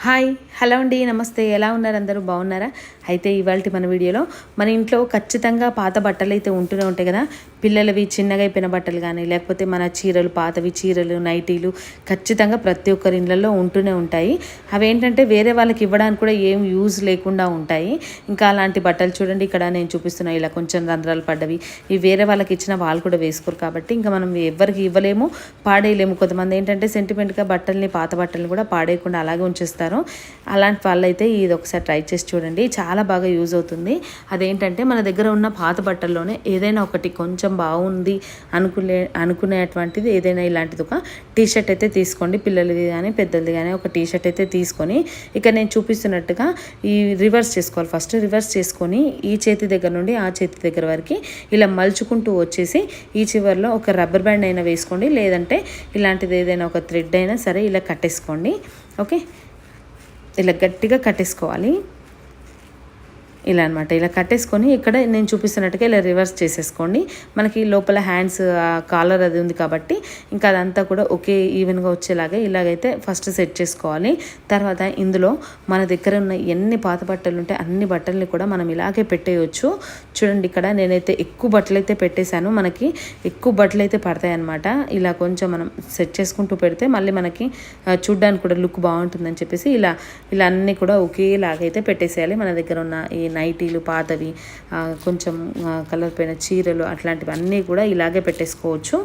Hi hello అండి నమస్తే ఎలా ఉన్నారు అందరూ బాగున్నారా అయితే ఇవాళ మన వీడియోలో మన ఇంట్లో ఖచ్చితంగా పాత బట్టలు అయితే ఉంటూనే ఉంటాయి కదా పిల్లలవి చిన్నగా అయిపోయిన బట్టలు కానీ లేకపోతే మన చీరలు పాతవి చీరలు నైటీలు ఖచ్చితంగా ప్రతి ఒక్కరి ఇళ్ళల్లో ఉంటూనే ఉంటాయి అవేంటంటే వేరే వాళ్ళకి ఇవ్వడానికి కూడా ఏం యూజ్ లేకుండా ఉంటాయి ఇంకా అలాంటి బట్టలు చూడండి ఇక్కడ నేను చూపిస్తున్నా ఇలా కొంచెం రంధ్రాలు పడ్డవి ఇవి వేరే వాళ్ళకి ఇచ్చిన వాళ్ళు కూడా వేసుకోరు కాబట్టి ఇంకా మనం ఎవరికి ఇవ్వలేము పాడేయలేము కొంతమంది ఏంటంటే సెంటిమెంట్గా బట్టల్ని పాత బట్టల్ని కూడా పాడేయకుండా అలాగే ఉంచేస్తారు అలాంటి వాళ్ళైతే ఇది ఒకసారి ట్రై చేసి చూడండి చాలా బాగా యూజ్ అవుతుంది అదేంటంటే మన దగ్గర ఉన్న పాత బట్టల్లోనే ఏదైనా ఒకటి కొంచెం బాగుంది అనుకునేటువంటిది ఏదైనా ఇలాంటిది ఒక టీషర్ట్ అయితే తీసుకోండి పిల్లలది కానీ పెద్దది కానీ ఒక టీషర్ట్ అయితే తీసుకొని ఇక నేను చూపిస్తున్నట్టుగా ఈ రివర్స్ చేసుకోవాలి ఫస్ట్ రివర్స్ చేసుకొని ఈ చేతి దగ్గర నుండి ఆ చేతి దగ్గర వరకు ఇలా మలుచుకుంటూ వచ్చేసి ఈ చివరిలో ఒక రబ్బర్ బ్యాండ్ అయినా వేసుకోండి లేదంటే ఇలాంటిది ఏదైనా ఒక థ్రెడ్ అయినా సరే ఇలా కట్టేసుకోండి ఓకే ఇలా గట్టిగా కట్టేసుకోవాలి ఇలా అనమాట ఇలా కట్టేసుకొని ఇక్కడ నేను చూపిస్తున్నట్టుగా ఇలా రివర్స్ చేసేసుకోండి మనకి లోపల హ్యాండ్స్ కాలర్ అది ఉంది కాబట్టి ఇంకా అదంతా కూడా ఒకే ఈవెన్గా వచ్చేలాగా ఇలాగైతే ఫస్ట్ సెట్ చేసుకోవాలి తర్వాత ఇందులో మన దగ్గర ఉన్న ఎన్ని పాత బట్టలు ఉంటే అన్ని బట్టల్ని కూడా మనం ఇలాగే పెట్టేయచ్చు చూడండి ఇక్కడ నేనైతే ఎక్కువ బట్టలు అయితే పెట్టేశాను మనకి ఎక్కువ బట్టలు అయితే పడతాయి అనమాట ఇలా కొంచెం మనం సెట్ చేసుకుంటూ పెడితే మళ్ళీ మనకి చూడ్డానికి కూడా లుక్ బాగుంటుందని చెప్పేసి ఇలా ఇలా అన్నీ కూడా ఒకేలాగైతే పెట్టేసేయాలి మన దగ్గర ఉన్న ఈ నైటీలు పాతవి కొంచెం కలర్ పోయిన చీరలు అట్లాంటివి అన్నీ కూడా ఇలాగే పెట్టేసుకోవచ్చు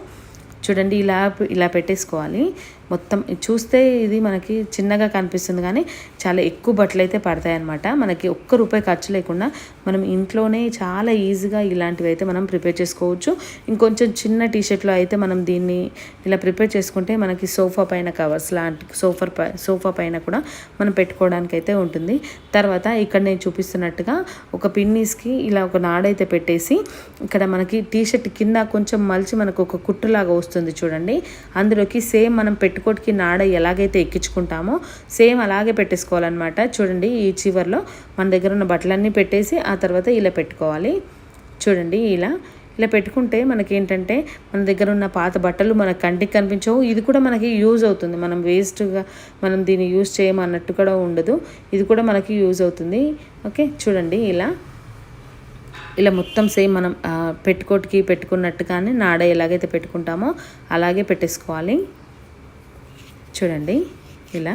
చూడండి ఇలా పెట్టేసుకోవాలి మొత్తం చూస్తే ఇది మనకి చిన్నగా కనిపిస్తుంది కానీ చాలా ఎక్కువ బట్టలు అయితే పడతాయి అన్నమాట మనకి ₹1 ఖర్చు లేకుండా మనం ఇంట్లోనే చాలా ఈజీగా ఇలాంటివి అయితే మనం ప్రిపేర్ చేసుకోవచ్చు ఇంకొంచెం చిన్న టీషర్ట్లో అయితే మనం దీన్ని ఇలా ప్రిపేర్ చేసుకుంటే మనకి సోఫా పైన కవర్స్ లాంటి సోఫా పైన కూడా మనం పెట్టుకోవడానికి అయితే ఉంటుంది తర్వాత ఇక్కడ నేను చూపిస్తున్నట్టుగా ఒక పిన్నీస్కి ఇలా ఒక నాడైతే పెట్టేసి ఇక్కడ మనకి టీషర్ట్ కింద కొంచెం మలిచి మనకు ఒక కుట్టులాగా వస్తుంది చూడండి అందులోకి సేమ్ మనం పెట్టుకోటికి నాడ ఎలాగైతే ఎక్కించుకుంటామో సేమ్ అలాగే పెట్టేసుకోవాలన్నమాట చూడండి ఈ చివర్లో మన దగ్గర ఉన్న బట్టలన్నీ పెట్టేసి ఆ తర్వాత ఇలా పెట్టుకోవాలి చూడండి ఇలా పెట్టుకుంటే మనకి ఏంటంటే మన దగ్గర ఉన్న పాత బట్టలు మన కంటికి కనిపించవు ఇది కూడా మనకి యూజ్ అవుతుంది మనం వేస్ట్గా మనం దీన్ని యూజ్ చేయమన్నట్టు కూడా ఉండదు ఇది కూడా మనకి యూజ్ అవుతుంది ఓకే చూడండి ఇలా మొత్తం సేమ్ మనం పెట్టుకోటికి పెట్టుకున్నట్టుగానే నాడ ఎలాగైతే పెట్టుకుంటామో అలాగే పెట్టేసుకోవాలి చూడండి ఇలా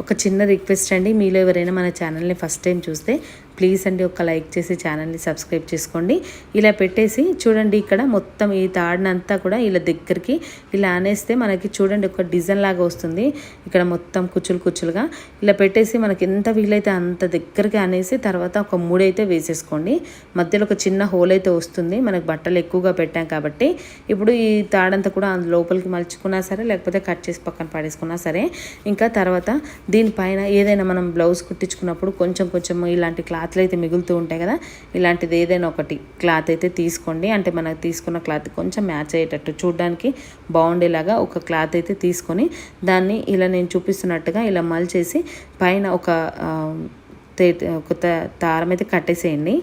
ఒక చిన్న రిక్వెస్ట్ అండి మీలో ఎవరైనా మన ఛానల్ని ఫస్ట్ టైం చూస్తే ప్లీజ్ అండి ఒక లైక్ చేసి ఛానల్ని సబ్స్క్రైబ్ చేసుకోండి ఇలా పెట్టేసి చూడండి ఇక్కడ మొత్తం ఈ తాడునంతా కూడా ఇలా దగ్గరికి ఇలా అనేస్తే మనకి చూడండి ఒక డిజైన్ లాగా వస్తుంది ఇక్కడ మొత్తం కుచ్చులుగా ఇలా పెట్టేసి మనకి ఎంత వీలైతే అంత దగ్గరికి అనేసి తర్వాత ఒక 3 అయితే వేసేసుకోండి మధ్యలో ఒక చిన్న హోల్ అయితే వస్తుంది మనకి బట్టలు ఎక్కువగా పెట్టాం కాబట్టి ఇప్పుడు ఈ తాడంతా కూడా లోపలికి మలుచుకున్నా సరే లేకపోతే కట్ చేసి పక్కన పడేసుకున్నా సరే ఇంకా తర్వాత దీనిపైన ఏదైనా మనం బ్లౌజ్ కుట్టించుకున్నప్పుడు కొంచెం ఇలాంటి క్లాత్లు అయితే మిగులుతూ ఉంటాయి కదా ఇలాంటిది ఏదైనా ఒకటి క్లాత్ అయితే తీసుకోండి అంటే మనకు తీసుకున్న క్లాత్ కొంచెం మ్యాచ్ అయ్యేటట్టు చూడడానికి బాగుండేలాగా ఒక క్లాత్ అయితే తీసుకొని దాన్ని ఇలా నేను చూపిస్తున్నట్టుగా ఇలా మలిచేసి పైన ఒక దారం అయితే కట్టేసేయండి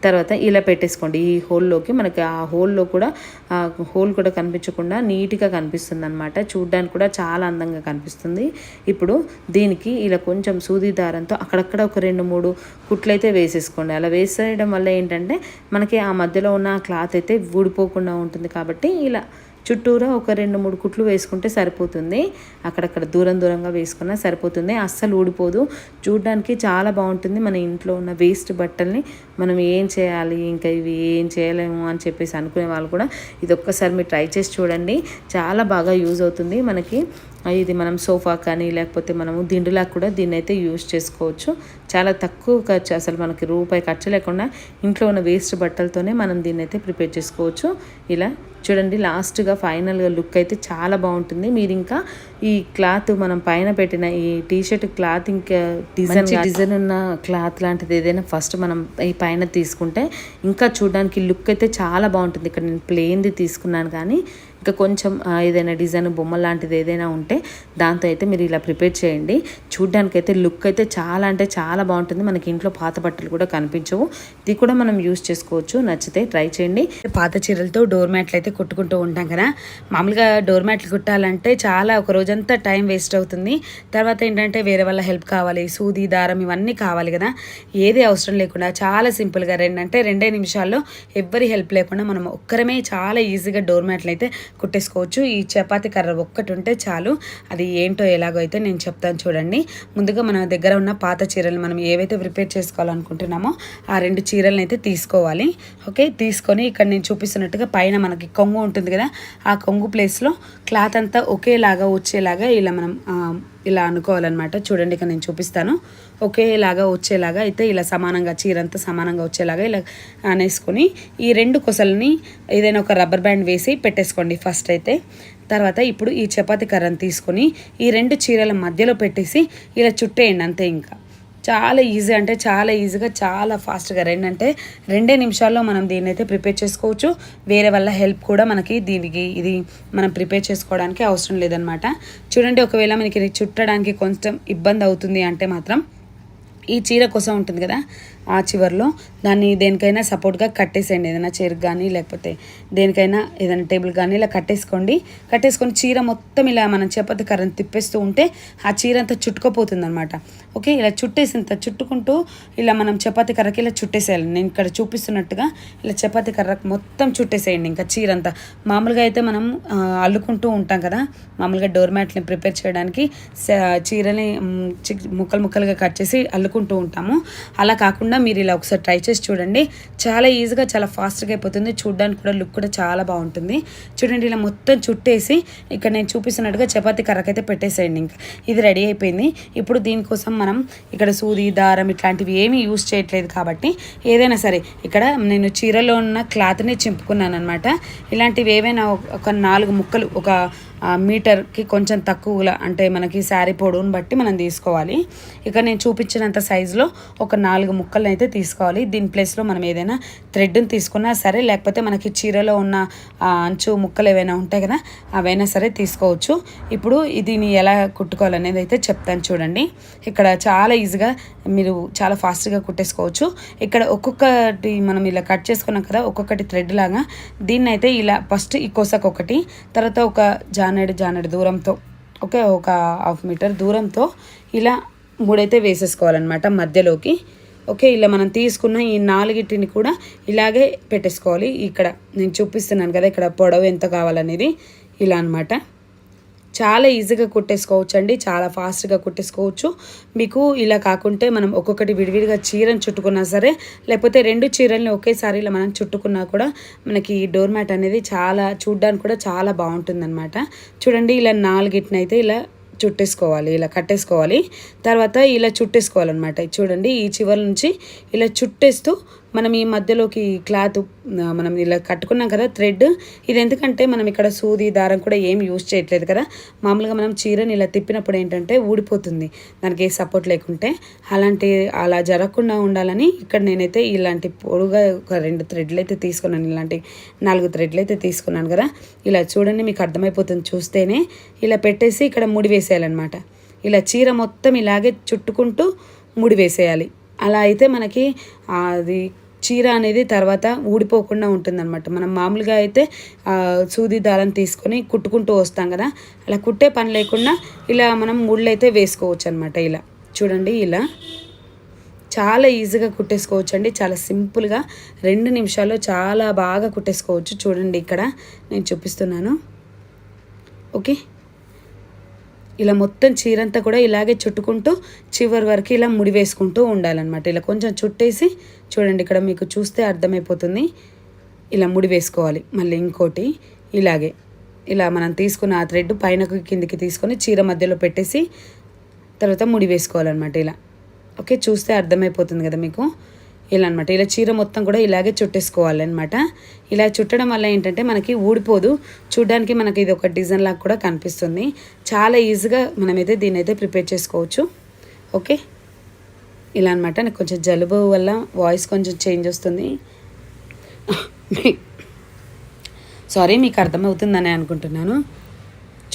తర్వాత ఇలా పెట్టేసుకోండి ఈ హోల్లోకి మనకి ఆ హోల్లో కూడా హోల్ కూడా కనిపించకుండా నీట్గా కనిపిస్తుంది అనమాట చూడ్డానికి కూడా చాలా అందంగా కనిపిస్తుంది ఇప్పుడు దీనికి ఇలా కొంచెం సూది దారంతో అక్కడక్కడ ఒక 2-3 కుట్లు అయితే వేసేసుకోండి అలా వేసేయడం వల్ల ఏంటంటే మనకి ఆ మధ్యలో ఉన్న క్లాత్ అయితే ఊడిపోకుండా ఉంటుంది కాబట్టి ఇలా చుట్టూరా ఒక 2-3 కుట్లు వేసుకుంటే సరిపోతుంది అక్కడక్కడ దూరంగా వేసుకున్నా సరిపోతుంది అస్సలు ఊడిపోదు చూడడానికి చాలా బాగుంటుంది మన ఇంట్లో ఉన్న వేస్ట్ బట్టల్ని మనం ఏం చేయాలి ఇంకా ఇవి ఏం చేయలేము అని చెప్పేసి అనుకునే వాళ్ళు కూడా ఇది ఒక్కసారి మీరు ట్రై చేసి చూడండి చాలా బాగా యూజ్ అవుతుంది మనకి ఇది మనం సోఫా కానీ లేకపోతే మనము దిండులా కూడా దీన్ని అయితే యూజ్ చేసుకోవచ్చు చాలా తక్కువ ఖర్చు అసలు మనకి ₹1 ఖర్చు లేకుండా ఇంట్లో ఉన్న వేస్ట్ బట్టలతోనే మనం దీన్ని అయితే ప్రిపేర్ చేసుకోవచ్చు ఇలా చూడండి లాస్ట్గా ఫైనల్గా లుక్ అయితే చాలా బాగుంటుంది మీరు ఇంకా ఈ క్లాత్ మనం పైన పెట్టిన ఈ టీషర్ట్ క్లాత్ ఇంకా డిజైన్ ఉన్న క్లాత్ లాంటిది ఏదైనా ఫస్ట్ మనం ఈ పైన తీసుకుంటే ఇంకా చూడడానికి లుక్ అయితే చాలా బాగుంటుంది ఇక్కడ నేను ప్లెయిన్ది తీసుకున్నాను కానీ ఇంకా కొంచెం ఏదైనా డిజైన్ బొమ్మ లాంటిది ఏదైనా ఉంటే దాంతో అయితే మీరు ఇలా ప్రిపేర్ చేయండి. చూడ్డానికైతే లుక్ అయితే చాలా అంటే చాలా బాగుంటుంది. మనకి ఇంట్లో పాత బట్టలు కూడా కనిపించవు. ఇది కూడా మనం యూస్ చేసుకోవచ్చు. నచ్చితే ట్రై చేయండి. పాత చీరలతో డోర్ మ్యాట్లు అయితే కుట్టుకుంటూ ఉంటాం కదా. మామూలుగా డోర్ మ్యాట్లు కుట్టాలంటే చాలా ఒక రోజంతా టైం వేస్ట్ అవుతుంది. తర్వాత ఏంటంటే వేరే వాళ్ళ హెల్ప్ కావాలి, సూది దారం ఇవన్నీ కావాలి కదా. ఏది అవసరం లేకుండా చాలా సింపుల్గా 2 నిమిషాల్లో ఎవ్వరి హెల్ప్ లేకుండా మనం ఒక్కరమే చాలా ఈజీగా డోర్ మ్యాట్లు అయితే కుట్టేసుకోవచ్చు. ఈ చపాతీ కర్ర ఒక్కటి ఉంటే చాలు. అది ఏంటో ఎలాగో అయితే నేను చెప్తాను చూడండి. ముందుగా మన దగ్గర ఉన్న పాత చీరలు మనం ఏవైతే ప్రిపేర్ చేసుకోవాలనుకుంటున్నామో ఆ 2 చీరలను అయితే తీసుకోవాలి. ఓకే, తీసుకొని ఇక్కడ నేను చూపిస్తున్నట్టుగా పైన మనకి కొంగు ఉంటుంది కదా, ఆ కొంగు ప్లేస్లో క్లాత్ అంతా ఒకేలాగా వచ్చేలాగా ఇలా మనం ఇలా అనుకోవాలన్నమాట. చూడండి ఇక్కడ నేను చూపిస్తాను. ఒకేలాగా వచ్చేలాగా అయితే ఇలా సమానంగా చీరంతా సమానంగా వచ్చేలాగా ఇలా అనేసుకొని ఈ 2 కొసలని ఏదైనా ఒక రబ్బర్ బ్యాండ్ వేసి పెట్టేసుకోండి ఫస్ట్ అయితే. తర్వాత ఇప్పుడు ఈ చపాతీ కర్రను తీసుకొని ఈ 2 చీరల మధ్యలో పెట్టేసి ఇలా చుట్టేయండి అంతే. ఇంకా చాలా ఈజీ అంటే చాలా ఈజీగా చాలా ఫాస్ట్గా 2 నిమిషాల్లో మనం దీన్ని అయితే ప్రిపేర్ చేసుకోవచ్చు. వేరే వాళ్ళ హెల్ప్ కూడా మనకి దీనికి ఇది మనం ప్రిపేర్ చేసుకోవడానికి అవసరం లేదనమాట. చూడండి, ఒకవేళ మనకి చుట్టడానికి కొంచెం ఇబ్బంది అవుతుంది అంటే మాత్రం ఈ చీర కోసం ఉంటుంది కదా, ఆ చివర్లో దాన్ని దేనికైనా సపోర్ట్గా కట్టేసేయండి. ఏదైనా చైర్కి కానీ లేకపోతే దేనికైనా ఏదైనా టేబుల్ కానీ ఇలా కట్టేసుకొని చీర మొత్తం ఇలా మనం చపాతీ కర్రను తిప్పేస్తూ ఉంటే ఆ చీర అంతా చుట్టుకుపోతుంది అనమాట. ఓకే, ఇలా చుట్టుకుంటూ ఇలా మనం చపాతీ కర్రకి ఇలా చుట్టేసేయాలి. నేను ఇక్కడ చూపిస్తున్నట్టుగా ఇలా చపాతీ కర్రకు మొత్తం చుట్టేసేయండి. ఇంకా చీర అంతా మామూలుగా అయితే మనం అల్లుకుంటూ ఉంటాం కదా, మామూలుగా డోర్ మ్యాట్ని ప్రిపేర్ చేయడానికి చీరని ముక్కలుగా కట్ చేసి అల్లుకుంటూ ఉంటాము. అలా కాకుండా మీరు ఇలా ఒకసారి ట్రై చేసి చూడండి. చాలా ఈజీగా చాలా ఫాస్ట్గా అయిపోతుంది. చూడడానికి కూడా లుక్ కూడా చాలా బాగుంటుంది. చూడండి, ఇలా మొత్తం చుట్టేసి ఇక్కడ నేను చూపిస్తున్నట్టుగా చపాతీ కర్రకైతే పెట్టేసేయండి. ఇంకా ఇది రెడీ అయిపోయింది. ఇప్పుడు దీనికోసం మనం ఇక్కడ సూది దారం ఇట్లాంటివి ఏమీ యూజ్ చేయట్లేదు కాబట్టి ఏదైనా సరే ఇక్కడ నేను చీరలో ఉన్న క్లాత్ని చింపుకున్నాను అనమాట. ఇలాంటివి ఏవైనా ఒక 4 ముక్కలు ఒక మీటర్కి కొంచెం తక్కువగా అంటే మనకి శారీ పొడవును బట్టి మనం తీసుకోవాలి. ఇక నేను చూపించినంత సైజులో ఒక 4 ముక్కలను అయితే తీసుకోవాలి. దీని ప్లేస్లో మనం ఏదైనా థ్రెడ్ని తీసుకున్నా సరే, లేకపోతే మనకి చీరలో ఉన్న అంచు ముక్కలు ఏవైనా ఉంటాయి కదా అవైనా సరే తీసుకోవచ్చు. ఇప్పుడు దీన్ని ఎలా కుట్టుకోవాలనేది అయితే చెప్తాను చూడండి. ఇక్కడ చాలా ఈజీగా మీరు చాలా ఫాస్ట్గా కుట్టేసుకోవచ్చు. ఇక్కడ ఒక్కొక్కటి మనం ఇలా కట్ చేసుకున్నాం కదా, ఒక్కొక్కటి థ్రెడ్ లాగా దీన్ని అయితే ఇలా ఫస్ట్ ఈ కొసకొకటి, తర్వాత ఒక జానెడు దూరంతో ఒక 1/2 మీటర్ దూరంతో ఇలా 3 అయితే వేసేసుకోవాలన్నమాట మధ్యలోకి. ఓకే, ఇలా మనం తీసుకున్న ఈ 4టిని కూడా ఇలాగే పెట్టేసుకోవాలి. ఇక్కడ నేను చూపిస్తున్నాను కదా ఇక్కడ పొడవు ఎంత కావాలనేది ఇలా అనమాట. చాలా ఈజీగా కుట్టేసుకోవచ్చు అండి, చాలా ఫాస్ట్గా కుట్టేసుకోవచ్చు. మీకు ఇలా కాకుంటే మనం ఒక్కొక్కటి విడివిడిగా చీరను చుట్టుకున్నా సరే, లేకపోతే 2 చీరల్ని ఒకేసారి ఇలా మనం చుట్టుకున్నా కూడా మనకి డోర్ మ్యాట్ అనేది చాలా చూడ్డానికి కూడా చాలా బాగుంటుందన్నమాట. చూడండి, ఇలా 4టిని అయితే ఇలా చుట్టేసుకోవాలి, ఇలా కట్టేసుకోవాలి. తర్వాత ఇలా చుట్టేసుకోవాలన్నమాట. చూడండి, ఈ చివరి నుంచి ఇలా చుట్టేస్తూ మనం ఈ మధ్యలోకి క్లాత్ మనం ఇలా కట్టుకున్నాం కదా థ్రెడ్, ఇది ఎందుకంటే మనం ఇక్కడ సూది దారం కూడా ఏం యూజ్ చేయట్లేదు కదా. మామూలుగా మనం చీరని ఇలా తిప్పినప్పుడు ఏంటంటే ఊడిపోతుంది దానికి ఏ సపోర్ట్ లేకుంటే. అలా జరగకుండా ఉండాలని ఇక్కడ నేనైతే ఇలాంటి పొడుగా ఒక 2 థ్రెడ్లు అయితే తీసుకున్నాను. ఇలాంటి 4 థ్రెడ్లు అయితే తీసుకున్నాను కదా. ఇలా చూడండి, మీకు అర్థమైపోతుంది చూస్తేనే. ఇలా పెట్టేసి ఇక్కడ ముడి వేసేయాలన్నమాట. ఇలా చీర మొత్తం ఇలాగే చుట్టుకుంటూ ముడి వేసేయాలి. అలా అయితే మనకి అది చీర అనేది తర్వాత ఊడిపోకుండా ఉంటుందన్నమాట. మనం మామూలుగా అయితే సూది దారం తీసుకొని కుట్టుకుంటూ వస్తాం కదా, అలా కుట్టే పని లేకుండా ఇలా మనం ముళ్ళు అయితే వేసుకోవచ్చు అనమాట. ఇలా చూడండి, ఇలా చాలా ఈజీగా కుట్టేసుకోవచ్చు అండి. చాలా సింపుల్గా 2 నిమిషాల్లో చాలా బాగా కుట్టేసుకోవచ్చు. చూడండి, ఇక్కడ నేను చూపిస్తున్నాను. ఓకే, ఇలా మొత్తం చీరంతా కూడా ఇలాగే చుట్టుకుంటూ చివరి వరకు ఇలా ముడి వేసుకుంటూ ఉండాలన్నమాట. ఇలా కొంచెం చుట్టేసి చూడండి, ఇక్కడ మీకు చూస్తే అర్థమైపోతుంది. ఇలా ముడి వేసుకోవాలి. మళ్ళీ ఇంకోటి ఇలాగే ఇలా మనం తీసుకున్న ఆ థ్రెడ్ పైనకి కిందికి తీసుకొని చీర మధ్యలో పెట్టేసి తర్వాత ముడి వేసుకోవాలన్నమాట. ఇలా ఓకే, చూస్తే అర్థమైపోతుంది కదా మీకు. ఇలా అనమాట. ఇలా చీర మొత్తం కూడా ఇలాగే చుట్టేసుకోవాలన్నమాట. ఇలా చుట్టడం వల్ల ఏంటంటే మనకి ఊడిపోదు, చూడడానికి మనకి ఇది ఒక డిజైన్ లాగా కూడా కనిపిస్తుంది. చాలా ఈజీగా మనమైతే దీన్ని అయితే ప్రిపేర్ చేసుకోవచ్చు. ఓకే, ఇలా అనమాట. నాకు కొంచెం జలుబు వల్ల వాయిస్ కొంచెం చేంజ్ వస్తుంది. సారీ, మీకు అర్థమవుతుందని అనుకుంటున్నాను.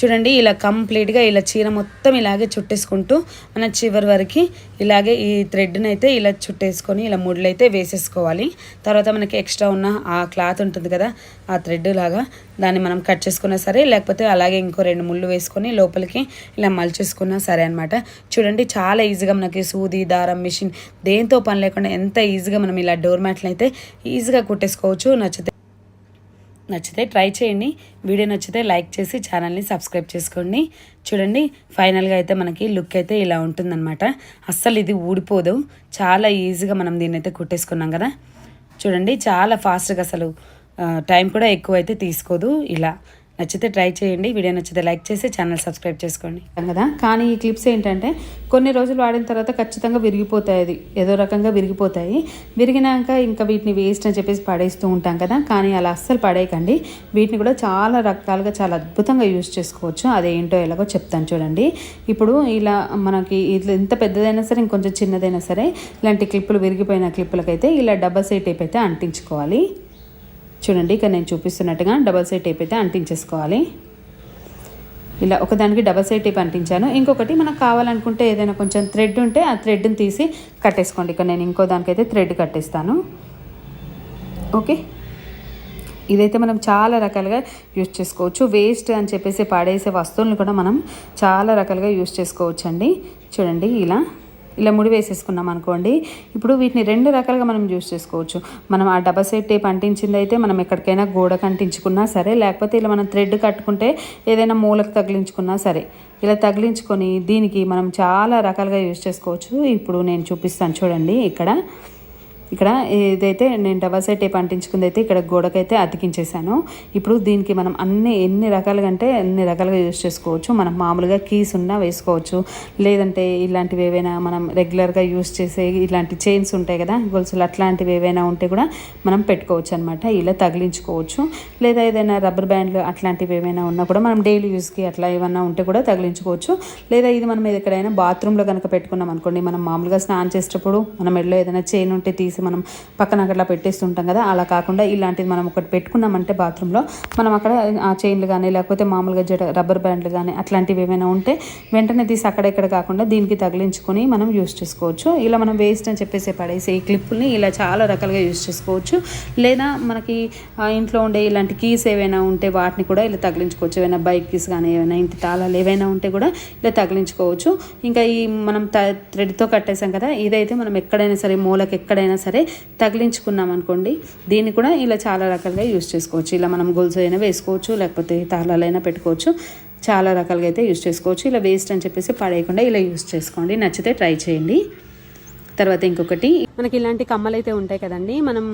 చూడండి, ఇలా కంప్లీట్గా ఇలా చీర మొత్తం ఇలాగే చుట్టేసుకుంటూ మన చివరి వరకు ఇలాగే ఈ థ్రెడ్ని అయితే ఇలా చుట్టేసుకొని ఇలా ముడులు అయితే వేసేసుకోవాలి. తర్వాత మనకి ఎక్స్ట్రా ఉన్న ఆ క్లాత్ ఉంటుంది కదా, ఆ థ్రెడ్ లాగా దాన్ని మనం కట్ చేసుకున్నా సరే, లేకపోతే అలాగే ఇంకో 2 ముళ్ళు వేసుకొని లోపలికి ఇలా మలిచేసుకున్నా సరే అనమాట. చూడండి, చాలా ఈజీగా మనకి సూది, దారం, మిషన్ దేంతో పని లేకుండా ఎంత ఈజీగా మనం ఇలా డోర్ మ్యాట్లు అయితే ఈజీగా కుట్టేసుకోవచ్చు. నచ్చితే ట్రై చేయండి. వీడియో నచ్చితే లైక్ చేసి ఛానల్ని సబ్స్క్రైబ్ చేసుకోండి. చూడండి, ఫైనల్గా అయితే మనకి లుక్ అయితే ఇలా ఉంటుందన్నమాట. అస్సలు ఇది ఊడిపోదు, చాలా ఈజీగా మనం దీన్ని అయితే కుట్టేసుకున్నాం కదా. చూడండి, చాలా ఫాస్ట్గా, అసలు టైం కూడా ఎక్కువ అయితే తీసుకోదు. ఇలా నచ్చితే ట్రై చేయండి. వీడియో నచ్చితే లైక్ చేసి ఛానల్ సబ్స్క్రైబ్ చేసుకోండి కదా. కానీ ఈ క్లిప్స్ ఏంటంటే కొన్ని రోజులు వాడిన తర్వాత ఖచ్చితంగా విరిగిపోతాయి, అది ఏదో రకంగా విరిగిపోతాయి. విరిగినాక ఇంకా వీటిని వేస్ట్ అని చెప్పేసి పడేస్తూ ఉంటాం కదా. కానీ అలా అస్సలు పడేయకండి. వీటిని కూడా చాలా రకాలుగా చాలా అద్భుతంగా యూజ్ చేసుకోవచ్చు. అదేంటో ఎలాగో చెప్తాను చూడండి. ఇప్పుడు ఇలా మనకి ఇట్లా ఎంత పెద్దదైనా సరే, ఇంకొంచెం చిన్నదైనా సరే, ఇలాంటి క్లిప్పులు, విరిగిపోయిన క్లిప్పులకైతే ఇలా డబల్ సైడ్ టేప్ అయితే అంటించుకోవాలి. చూడండి, ఇక్కడ నేను చూపిస్తున్నట్టుగా డబల్ సైడ్ టేప్ అయితే అంటించేసుకోవాలి. ఇలా ఒకదానికి డబల్ సైడ్ టేప్ అంటించాను. ఇంకొకటి మనకు కావాలనుకుంటే ఏదైనా కొంచెం థ్రెడ్ ఉంటే ఆ థ్రెడ్ని తీసి కట్టేసుకోండి. ఇక్కడ నేను ఇంకో దానికైతే థ్రెడ్ కట్టేస్తాను. ఓకే, ఇదైతే మనం చాలా రకాలుగా యూజ్ చేసుకోవచ్చు. వేస్ట్ అని చెప్పేసి పడేసే వస్తువులను కూడా మనం చాలా రకాలుగా యూజ్ చేసుకోవచ్చు అండి. చూడండి, ఇలా ముడి వేసేసుకున్నాం అనుకోండి. ఇప్పుడు వీటిని 2 రకాలుగా మనం యూజ్ చేసుకోవచ్చు. మనం ఆ డబల్ సైడ్ టేప్ అంటించింది అయితే మనం ఎక్కడికైనా గోడకు అంటించుకున్నా సరే, లేకపోతే ఇలా మనం థ్రెడ్ కట్టుకుంటే ఏదైనా మూలకు తగిలించుకున్నా సరే, ఇలా తగిలించుకొని దీనికి మనం చాలా రకాలుగా యూజ్ చేసుకోవచ్చు. ఇప్పుడు నేను చూపిస్తాను చూడండి. ఇక్కడ ఏదైతే నేను డబల్ సైడ్ టేప్ అంటించుకుంది అయితే ఇక్కడ గోడకైతే అతికించేసాను. ఇప్పుడు దీనికి మనం ఎన్ని రకాలుగా అంటే అన్ని రకాలుగా యూజ్ చేసుకోవచ్చు. మనం మామూలుగా కీస్ ఉన్నా వేసుకోవచ్చు, లేదంటే ఇలాంటివి ఏవైనా మనం రెగ్యులర్గా యూజ్ చేసే ఇలాంటి చైన్స్ ఉంటాయి కదా, గొలుసులు, అట్లాంటివి ఏవైనా ఉంటే కూడా మనం పెట్టుకోవచ్చు అనమాట. ఇలా తగిలించుకోవచ్చు. లేదా ఏదైనా రబ్బర్ బ్యాండ్లు అట్లాంటివి ఏమైనా ఉన్నా కూడా మనం డైలీ యూస్కి అట్లా ఏమన్నా ఉంటే కూడా తగిలించుకోవచ్చు. లేదా ఇది మనం ఎక్కడైనా బాత్రూంలో కనుక పెట్టుకున్నాం అనుకోండి, మనం మామూలుగా స్నానం చేసేటప్పుడు మన మెడలో ఏదైనా చైన్ ఉంటే తీసి మనం పక్కన అట్లా పెట్టేస్తుంటాం కదా, అలా కాకుండా ఇలాంటిది మనం ఒకటి పెట్టుకున్నామంటే బాత్రూంలో, మనం అక్కడ ఆ చైన్లు కానీ లేకపోతే మామూలుగా రబ్బర్ బ్యాండ్లు కానీ అట్లాంటివి ఏమైనా ఉంటే వెంటనే తీసి అక్కడెక్కడ కాకుండా దీనికి తగిలించుకొని మనం యూజ్ చేసుకోవచ్చు. ఇలా మనం వేస్ట్ అని చెప్పేసి పడేసి ఈ క్లిప్పుల్ని ఇలా చాలా రకాలుగా యూజ్ చేసుకోవచ్చు. లేదా మనకి ఇంట్లో ఉండే ఇలాంటి కీస్ ఏవైనా ఉంటే వాటిని కూడా ఇలా తగిలించుకోవచ్చు. ఏవైనా బైక్ కీస్ కానీ ఏవైనా ఇంటి తాళాలు ఏవైనా ఉంటే కూడా ఇలా తగిలించుకోవచ్చు. ఇంకా ఈ మనం థ్రెడ్తో కట్టేసాం కదా, ఇదైతే మనం ఎక్కడైనా సరే, మూలకి ఎక్కడైనా సరే తగిలించుకున్నాం అనుకోండి, దీన్ని కూడా ఇలా చాలా రకాలుగా యూజ్ చేసుకోవచ్చు. ఇలా మనం గొలుసు అయినా వేసుకోవచ్చు, లేకపోతే తాళాలైనా పెట్టుకోవచ్చు. చాలా రకాలుగా అయితే యూజ్ చేసుకోవచ్చు. ఇలా వేస్ట్ అని చెప్పేసి పడేయకుండా ఇలా యూజ్ చేసుకోండి. నచ్చితే ట్రై చేయండి. తర్వాత ఇంకొకటి, మనకి ఇలాంటి కమ్మలు అయితే ఉంటాయి కదండి, మనం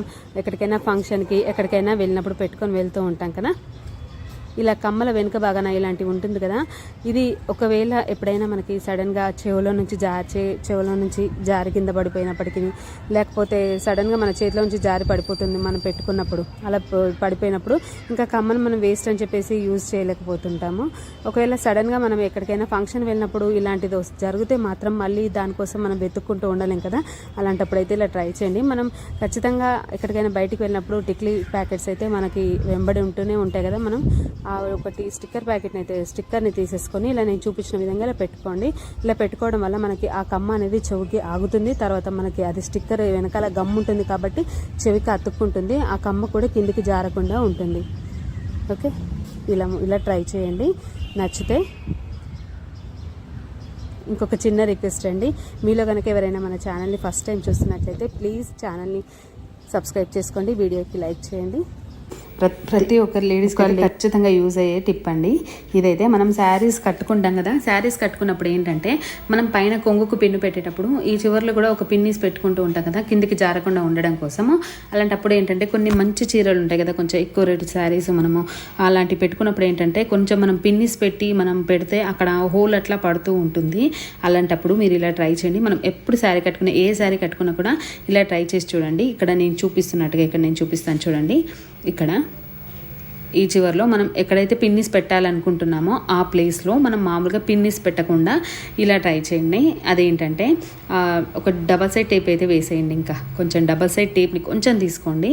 ఎక్కడికైనా ఫంక్షన్కి ఎక్కడికైనా వెళ్ళినప్పుడు పెట్టుకొని వెళ్తూ ఉంటాం కదా. ఇలా కమ్మల వెనుక భాగాన ఇలాంటివి ఉంటుంది కదా, ఇది ఒకవేళ ఎప్పుడైనా మనకి సడన్గా చెవులో నుంచి జారి కింద పడిపోయినప్పటికీ, లేకపోతే సడన్గా మన చేతిలో నుంచి జారి పడిపోతుంది మనం పెట్టుకున్నప్పుడు, అలా పడిపోయినప్పుడు ఇంకా కమ్మను మనం వేస్ట్ అని చెప్పేసి యూజ్ చేయలేకపోతుంటాము. ఒకవేళ సడన్గా మనం ఎక్కడికైనా ఫంక్షన్ వెళ్ళినప్పుడు ఇలాంటిది జరిగితే మాత్రం మళ్ళీ దానికోసం మనం వెతుక్కుంటూ ఉండలేం కదా. అలాంటప్పుడు అయితే ఇలా ట్రై చేయండి. మనం ఖచ్చితంగా ఎక్కడికైనా బయటికి వెళ్ళినప్పుడు టిక్లీ ప్యాకెట్స్ అయితే మనకి వెంబడి ఉంటూనే ఉంటాయి కదా, మనం ఒకటి స్టిక్కర్ని తీసేసుకొని ఇలా నేను చూపించిన విధంగా ఇలా పెట్టుకోండి. ఇలా పెట్టుకోవడం వల్ల మనకి ఆ కమ్మ అనేది చెవికి ఆగుతుంది. తర్వాత మనకి అది స్టిక్కర్ వెనకాల గమ్ ఉంటుంది కాబట్టి చెవికి అతుక్కుంటుంది. ఆ కమ్మ కూడా కిందికి జారకుండా ఉంటుంది. ఓకే, ఇలా ట్రై చేయండి. నచ్చితే ఇంకొక చిన్న రిక్వెస్ట్ అండి, మీలో కనుక ఎవరైనా మన ఛానల్ని ఫస్ట్ టైం చూస్తున్నట్లయితే ప్లీజ్ ఛానల్ని సబ్స్క్రైబ్ చేసుకోండి, వీడియోకి లైక్ చేయండి. ప్రతి ఒక్కరు లేడీస్ ఖచ్చితంగా యూజ్ అయ్యే టిప్ అండి ఇదైతే. మనం శారీస్ కట్టుకుంటాం కదా, శారీస్ కట్టుకున్నప్పుడు ఏంటంటే మనం పైన కొంగుకు పిన్ను పెట్టేటప్పుడు ఈ చివర్లో కూడా ఒక పిన్నీస్ పెట్టుకుంటూ ఉంటాం కదా, కిందికి జారకుండా ఉండడం కోసము. అలాంటప్పుడు ఏంటంటే కొన్ని మంచి చీరలు ఉంటాయి కదా, కొంచెం ఎక్కువ రేటు శారీస్, మనము అలాంటివి పెట్టుకున్నప్పుడు ఏంటంటే కొంచెం మనం పిన్నీస్ పెట్టి మనం పెడితే అక్కడ హోల్ అట్లా పడుతూ ఉంటుంది. అలాంటప్పుడు మీరు ఇలా ట్రై చేయండి. మనం ఎప్పుడు శారీ కట్టుకున్నా, ఏ శారీ కట్టుకున్నా కూడా ఇలా ట్రై చేసి చూడండి. ఇక్కడ నేను చూపిస్తాను చూడండి. ఇక్కడ ఈ చివర్లో మనం ఎక్కడైతే పిన్నిస్ పెట్టాలనుకుంటున్నామో ఆ ప్లేస్లో మనం మామూలుగా పిన్నిస్ పెట్టకుండా ఇలా ట్రై చేయండి. అదేంటంటే ఒక డబల్ సైడ్ టేప్ అయితే వేసేయండి. ఇంకా కొంచెం డబల్ సైడ్ టేప్ని కొంచెం తీసుకోండి.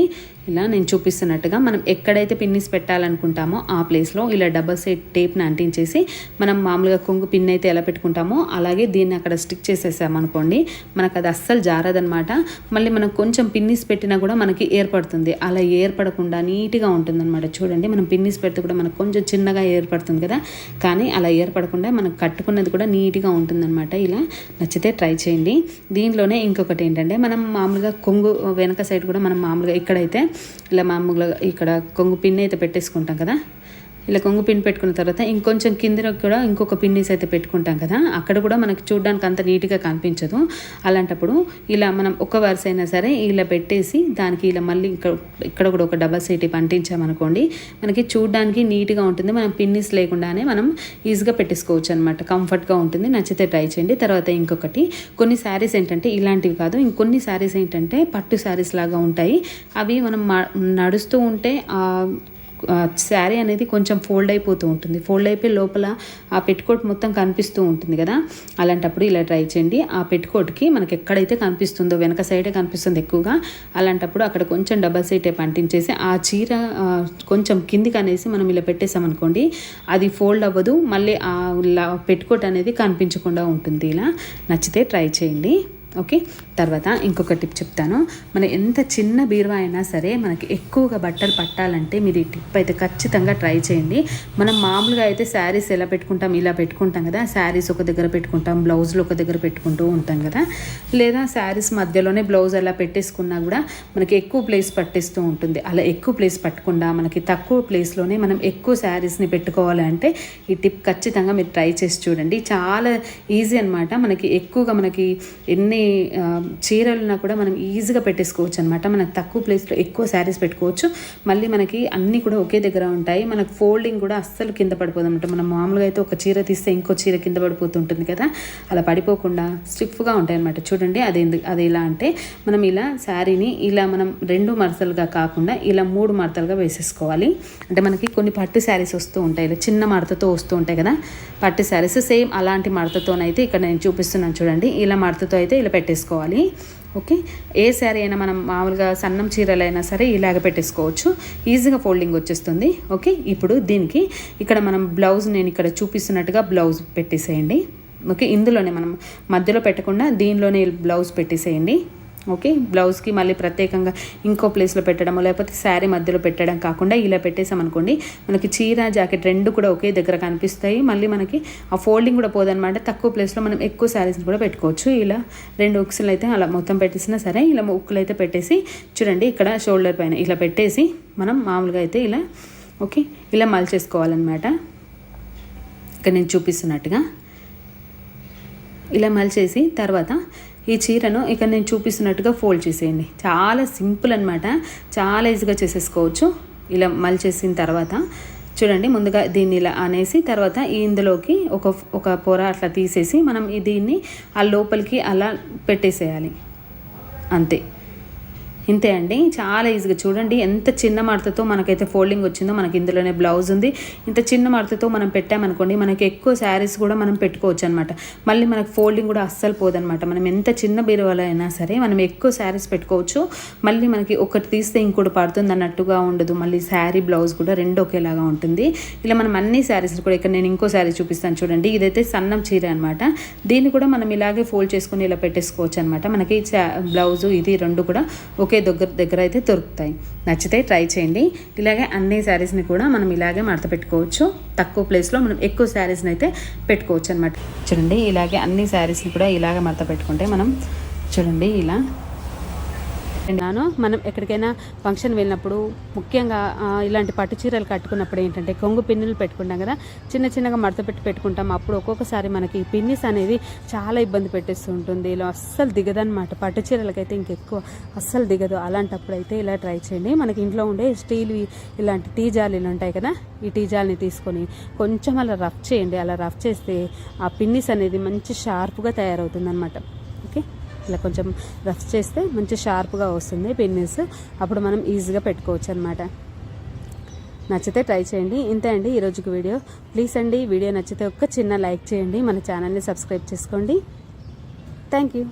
ఇలా నేను చూపిస్తున్నట్టుగా మనం ఎక్కడైతే పిన్నిస్ పెట్టాలనుకుంటామో ఆ ప్లేస్లో ఇలా డబల్ సైడ్ టేప్ని అంటించేసి మనం మామూలుగా కొంగు పిన్ అయితే ఎలా పెట్టుకుంటామో అలాగే దీన్ని అక్కడ స్టిక్ చేసేసామనుకోండి, మనకు అది అస్సలు జారదనమాట. మళ్ళీ మనం కొంచెం పిన్నిస్ పెట్టినా కూడా మనకి ఏర్పడుతుంది. అలా ఏర్పడకుండా నీట్గా ఉంటుందన్నమాట. చూడండి, మనం పిన్నిస్ పెడితే కూడా మనకు కొంచెం చిన్నగా ఏర్పడుతుంది కదా, కానీ అలా ఏర్పడకుండా మనం కట్టుకున్నది కూడా నీట్గా ఉంటుందన్నమాట. ఇలా నచ్చితే ట్రై చేయండి. దీనిలోనే ఇంకొకటి ఏంటంటే మనం మామూలుగా కొంగు వెనక సైడ్ కూడా మనం మామూలుగా ఇక్కడైతే ఇలా మామూలుగా ఇక్కడ కొంగు పిన్ అయితే పెట్టేసుకుంటాం కదా, ఇలా కొంగు పిన్ పెట్టుకున్న తర్వాత ఇంకొంచెం కింద కూడా ఇంకొక పిన్నీస్ అయితే పెట్టుకుంటాం కదా, అక్కడ కూడా మనకి చూడడానికి అంత నీట్గా కనిపించదు. అలాంటప్పుడు ఇలా మనం ఒక వరుస అయినా సరే ఇలా పెట్టేసి దానికి ఇలా మళ్ళీ ఇక్కడ కూడా ఒక డబల్ సైడ్ టేప్ అంటించామనుకోండి, మనకి చూడడానికి నీట్గా ఉంటుంది. మనం పిన్నీస్ లేకుండానే మనం ఈజీగా పెట్టేసుకోవచ్చు అనమాట. కంఫర్ట్గా ఉంటుంది. నచ్చితే ట్రై చేయండి. తర్వాత ఇంకొకటి, కొన్ని శారీస్ ఏంటంటే ఇలాంటివి కాదు, ఇంకొన్ని శారీస్ ఏంటంటే పట్టు శారీస్ లాగా ఉంటాయి. అవి మనం నడుస్తూ ఉంటే శారీ అనేది కొంచెం ఫోల్డ్ అయిపోతూ ఉంటుంది. ఫోల్డ్ అయిపోయి లోపల ఆ పెట్టుకోట్ మొత్తం కనిపిస్తూ ఉంటుంది కదా, అలాంటప్పుడు ఇలా ట్రై చేయండి. ఆ పెట్టుకోట్కి మనకి ఎక్కడైతే కనిపిస్తుందో వెనక సైడే కనిపిస్తుంది ఎక్కువగా, అలాంటప్పుడు అక్కడ కొంచెం డబల్ సైడ్ టేప్ అంటించేసి ఆ చీర కొంచెం కిందికి అనేసి మనం ఇలా పెట్టేసామనుకోండి, అది ఫోల్డ్ అవ్వదు. మళ్ళీ ఆ పెట్టుకోట్ అనేది కనిపించకుండా ఉంటుంది. ఇలా నచ్చితే ట్రై చేయండి. ఓకే, తర్వాత ఇంకొక టిప్ చెప్తాను. మనం ఎంత చిన్న బీరువా అయినా సరే మనకి ఎక్కువగా బట్టలు పట్టాలంటే మీరు ఈ టిప్ అయితే ఖచ్చితంగా ట్రై చేయండి. మనం మామూలుగా అయితే శారీస్ ఎలా పెట్టుకుంటాం, ఇలా పెట్టుకుంటాం కదా, శారీస్ ఒక దగ్గర పెట్టుకుంటాం, బ్లౌజులు ఒక దగ్గర పెట్టుకుంటూ ఉంటాం కదా, లేదా శారీస్ మధ్యలోనే బ్లౌజ్ అలా పెట్టేసుకున్నా కూడా మనకి ఎక్కువ ప్లేస్ పట్టేస్తూ ఉంటుంది. అలా ఎక్కువ ప్లేస్ పట్టకుండా మనకి తక్కువ ప్లేస్లోనే మనం ఎక్కువ శారీస్ని పెట్టుకోవాలంటే ఈ టిప్ ఖచ్చితంగా మీరు ట్రై చేసి చూడండి. చాలా ఈజీ అనమాట. మనకి ఎక్కువగా మనకి ఎన్ని చీరలున్నా కూడా మనం ఈజీగా పెట్టేసుకోవచ్చు అనమాట. మనకు తక్కువ ప్లేస్లో ఎక్కువ శారీస్ పెట్టుకోవచ్చు. మళ్ళీ మనకి అన్నీ కూడా ఒకే దగ్గర ఉంటాయి. మనకు ఫోల్డింగ్ కూడా అస్సలు కింద పడిపోదు అనమాట. మనం మామూలుగా అయితే ఒక చీర తీస్తే ఇంకో చీర కింద పడిపోతుంటుంది కదా, అలా పడిపోకుండా స్టిఫ్గా ఉంటాయి అనమాట. చూడండి, అది ఎలా అంటే మనం ఇలా శారీని ఇలా మనం 2 మడతలుగా కాకుండా ఇలా 3 మడతలుగా వేసేసుకోవాలి. అంటే మనకి కొన్ని పట్టు శారీస్ వస్తూ ఉంటాయి, ఇలా చిన్న మడతతో వస్తూ ఉంటాయి కదా పట్టు శారీస్, సేమ్ అలాంటి మడతతోనైతే ఇక్కడ నేను చూపిస్తున్నాను చూడండి. ఇలా మడతతో అయితే ఇలా పెట్టేసుకోవాలి. ఓకే, ఏ శారీ అయినా మనం మామూలుగా సన్నం చీరలైనా సరే ఇలాగ పెట్టేసుకోవచ్చు. ఈజీగా ఫోల్డింగ్ వచ్చేస్తుంది. ఓకే, ఇప్పుడు దీనికి ఇక్కడ మనం బ్లౌజ్ నేను ఇక్కడ చూపిస్తున్నట్టుగా బ్లౌజ్ పెట్టేసేయండి. ఓకే, ఇందులోనే మనం మధ్యలో పెట్టకుండా దీనిలోనే బ్లౌజ్ పెట్టేసేయండి. ఓకే, బ్లౌజ్కి మళ్ళీ ప్రత్యేకంగా ఇంకో ప్లేస్లో పెట్టడము లేకపోతే శారీ మధ్యలో పెట్టడం కాకుండా ఇలా పెట్టేసామనుకోండి, మనకి చీర జాకెట్ 2 కూడా ఒకే దగ్గర కనిపిస్తాయి. మళ్ళీ మనకి ఆ ఫోల్డింగ్ కూడా పోదనమాట. తక్కువ ప్లేస్లో మనం ఎక్కువ శారీస్ని కూడా పెట్టుకోవచ్చు. ఇలా 2 ఉక్సులు అయితే అలా మొత్తం పెట్టేసినా సరే ఇలా ఉక్కులు అయితే పెట్టేసి చూడండి, ఇక్కడ షోల్డర్ పైన ఇలా పెట్టేసి మనం మామూలుగా అయితే ఇలా ఓకే ఇలా మలిచేసుకోవాలన్నమాట. ఇక్కడ నేను చూపిస్తున్నట్టుగా ఇలా మలిచేసి తర్వాత ఈ చీరను ఇక నేను చూపిస్తున్నట్టుగా ఫోల్డ్ చేసేయండి. చాలా సింపుల్ అనమాట, చాలా ఈజీగా చేసేసుకోవచ్చు. ఇలా మలిచేసిన తర్వాత చూడండి, ముందుగా దీన్ని ఇలా అనేసి తర్వాత ఇందులోకి ఒక పొర అట్లా తీసేసి మనం దీన్ని ఆ లోపలికి అలా పెట్టేసేయాలి. అంతే, ఇంతే అండి. చాలా ఈజీగా చూడండి, ఎంత చిన్న మడతతో మనకైతే ఫోల్డింగ్ వచ్చిందో. మనకి ఇందులోనే బ్లౌజ్ ఉంది. ఇంత చిన్న మడతతో మనం పెట్టామనుకోండి, మనకి ఎక్కువ శారీస్ కూడా మనం పెట్టుకోవచ్చు అనమాట. మళ్ళీ మనకు ఫోల్డింగ్ కూడా అస్సలు పోదనమాట. మనం ఎంత చిన్న బీరువాలో అయినా సరే మనం ఎక్కువ శారీస్ పెట్టుకోవచ్చు. మళ్ళీ మనకి ఒకటి తీస్తే ఇంకోటి పడుతుంది అన్నట్టుగా ఉండదు. మళ్ళీ శారీ బ్లౌజ్ కూడా 2 ఒకేలాగా ఉంటుంది. ఇలా మనం అన్ని శారీస్ కూడా ఇక్కడ నేను ఇంకో శారీ చూపిస్తాను చూడండి. ఇదైతే సన్నం చీర అనమాట. దీన్ని కూడా మనం ఇలాగే ఫోల్డ్ చేసుకుని ఇలా పెట్టేసుకోవచ్చు అనమాట. మనకి బ్లౌజు ఇది 2 కూడా ఒకే దగ్గర అయితే దొరుకుతాయి. నచ్చితే ట్రై చేయండి. ఇలాగే అన్ని శారీస్ని కూడా మనం ఇలాగే మడత పెట్టుకోవచ్చు. తక్కువ ప్లేస్లో మనం ఎక్కువ శారీస్ని అయితే పెట్టుకోవచ్చు అనమాట. చూడండి, ఇలాగే అన్ని శారీస్ని కూడా ఇలాగే మడత పెట్టుకుంటే మనం చూడండి ఇలా మనం ఎక్కడికైనా ఫంక్షన్ వెళ్ళినప్పుడు ముఖ్యంగా ఇలాంటి పట్టు చీరలు కట్టుకున్నప్పుడు ఏంటంటే కొంగు పిన్నులు పెట్టుకుంటాం కదా, చిన్నగా మడత పెట్టుకుంటాం. అప్పుడు ఒక్కొక్కసారి మనకి పిన్నిస్ అనేది చాలా ఇబ్బంది పెట్టేస్తూ ఉంటుంది. ఇలా అస్సలు దిగదనమాట. పట్టు చీరలకైతే ఇంకెక్కువ అస్సలు దిగదు. అలాంటప్పుడు అయితే ఇలా ట్రై చేయండి. మనకి ఇంట్లో ఉండే స్టీల్వి ఇలాంటి టీ జాలీలు ఉంటాయి కదా, ఈ టీ జాలిని తీసుకొని కొంచెం అలా రఫ్ చేయండి. అలా రఫ్ చేస్తే ఆ పిన్నిస్ అనేది మంచి షార్ప్గా తయారవుతుంది అనమాట. ఓకే, ఇలా కొంచెం రఫ్ చేస్తే మంచి షార్ప్గా వస్తుంది పిన్నిస్. అప్పుడు మనం ఈజీగా పెట్టుకోవచ్చు అనమాట. నచ్చితే ట్రై చేయండి. ఇంతే అండి ఈరోజుకి వీడియో. ప్లీజ్ అండి వీడియో నచ్చితే ఒక్క చిన్న లైక్ చేయండి, మన ఛానల్ని సబ్స్క్రైబ్ చేసుకోండి. Thank you.